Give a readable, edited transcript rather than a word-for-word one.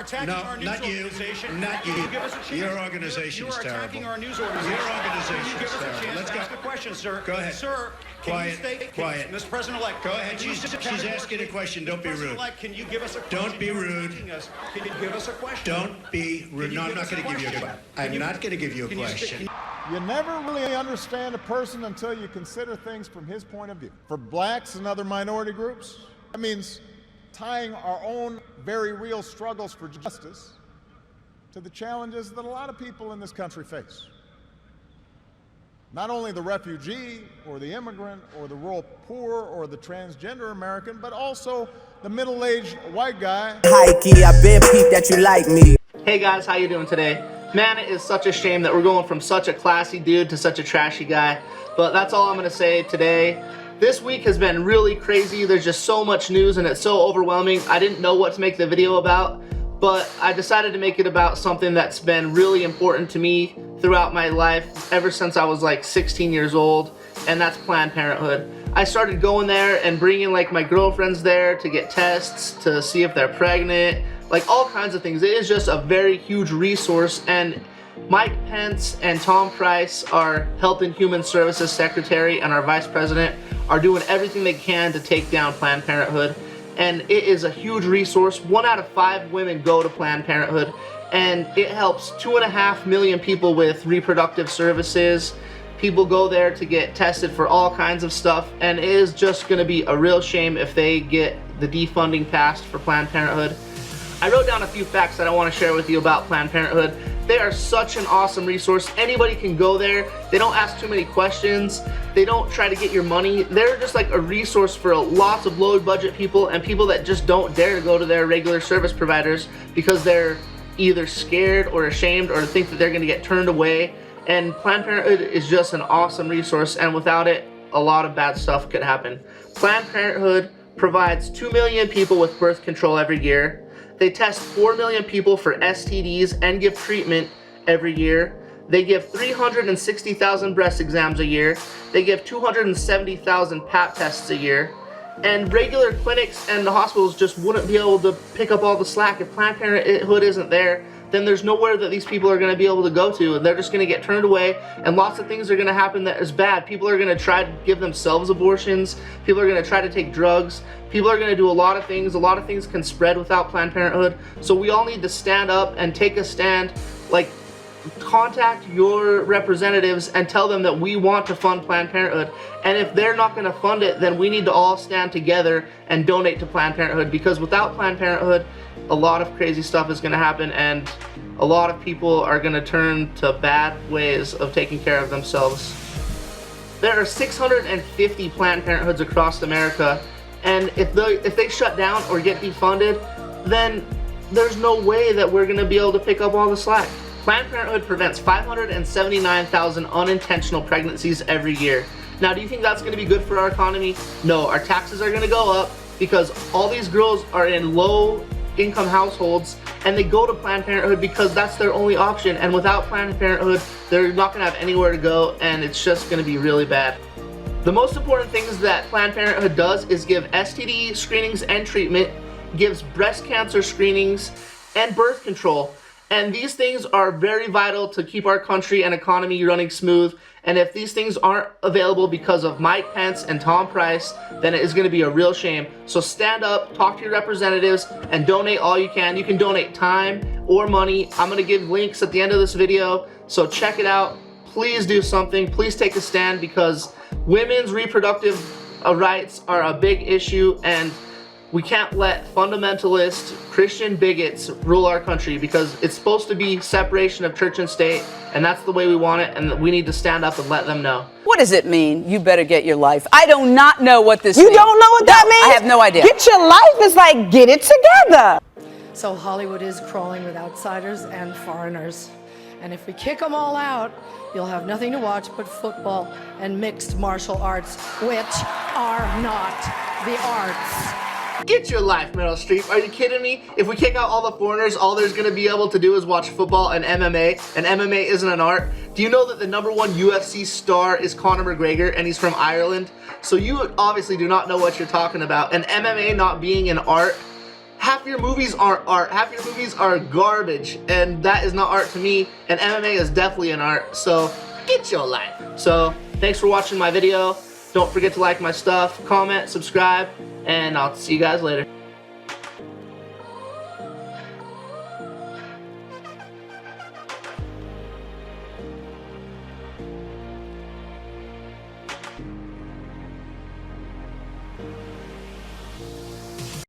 attacking our news organization. Not you. Your organization is terrible. Attacking our news organization. Your organization is terrible. Let's ask a question, sir. Go ahead. Sir, Quiet. Quiet. Mr. President-elect. Go ahead. She's asking a question. Don't be rude. Can you give us a question? Don't be rude. Can you give us a question? Don't be rude. No, I'm not going to give you a question. I'm not going to give you a question. You never really understand a person until you consider things from his point of view. For blacks and other minority groups, that means tying our own very real struggles for justice to the challenges that a lot of people in this country face. Not only the refugee or the immigrant or the rural poor or the transgender American, but also the middle-aged white guy. Hi, key, I been peeped that you like me. Hey guys, how you doing today? Man, it is such a shame that we're going from such a classy dude to such a trashy guy. But that's all I'm going to say today. This week has been really crazy. There's just so much news and it's so overwhelming. I didn't know what to make the video about, but I decided to make it about something that's been really important to me throughout my life ever since I was like 16 years old, and that's Planned Parenthood. I started going there and bringing like my girlfriends there to get tests to see if they're pregnant, like all kinds of things. It is just a very huge resource, and Mike Pence and Tom Price, our Health and Human Services Secretary and our Vice President, are doing everything they can to take down Planned Parenthood, and it is a huge resource. 1 out of 5 women go to Planned Parenthood, and it helps 2.5 million people with reproductive services. People go there to get tested for all kinds of stuff, and it is just going to be a real shame if they get the defunding passed for Planned Parenthood. I wrote down a few facts that I want to share with you about Planned Parenthood. They are such an awesome resource. Anybody can go there. They don't ask too many questions. They don't try to get your money. They're just like a resource for lots of low budget people and people that just don't dare to go to their regular service providers because they're either scared or ashamed or think that they're going to get turned away. And Planned Parenthood is just an awesome resource, and without it, a lot of bad stuff could happen. Planned Parenthood provides 2 million people with birth control every year. They test 4 million people for STDs and give treatment every year. They give 360,000 breast exams a year. They give 270,000 Pap tests a year. And regular clinics and the hospitals just wouldn't be able to pick up all the slack. If Planned Parenthood isn't there, then there's nowhere that these people are going to be able to go to, and they're just going to get turned away, and lots of things are going to happen that is bad. People are going to try to give themselves abortions. People are going to try to take drugs. People are going to do a lot of things. A lot of things can spread without Planned Parenthood. So we all need to stand up and take a stand. Like, contact your representatives and tell them that we want to fund Planned Parenthood. And if they're not going to fund it, then we need to all stand together and donate to Planned Parenthood, because without Planned Parenthood, a lot of crazy stuff is going to happen, and a lot of people are going to turn to bad ways of taking care of themselves. There are 650 Planned Parenthoods across America, and if they shut down or get defunded, then there's no way that we're going to be able to pick up all the slack. Planned Parenthood prevents 579,000 unintentional pregnancies every year. Now, do you think that's going to be good for our economy? No, our taxes are going to go up because all these girls are in low income households, and they go to Planned Parenthood because that's their only option, and without Planned Parenthood, they're not going to have anywhere to go, and it's just going to be really bad. The most important things that Planned Parenthood does is give STD screenings and treatment, gives breast cancer screenings, and birth control. And these things are very vital to keep our country and economy running smooth. And if these things aren't available because of Mike Pence and Tom Price, then it is going to be a real shame. So stand up, talk to your representatives, and donate all you can. You can donate time or money. I'm going to give links at the end of this video, so check it out. Please do something. Please take a stand, because women's reproductive rights are a big issue, and we can't let fundamentalist Christian bigots rule our country, because it's supposed to be separation of church and state, and that's the way we want it, and we need to stand up and let them know. What does it mean, you better get your life? I do not know what this means. You don't know what that means? I have no idea. Get your life is like, get it together. So Hollywood is crawling with outsiders and foreigners. And if we kick them all out, you'll have nothing to watch but football and mixed martial arts, which are not the arts. Get your life, Meryl Streep. Are you kidding me? If we kick out all the foreigners, all there's going to be able to do is watch football and MMA isn't an art. Do you know that the #1 UFC star is Conor McGregor, and he's from Ireland? So you obviously do not know what you're talking about. And MMA not being an art, half your movies are art. Half your movies are garbage, and that is not art to me. And MMA is definitely an art. So get your life. So thanks for watching my video. Don't forget to like my stuff, comment, subscribe, and I'll see you guys later.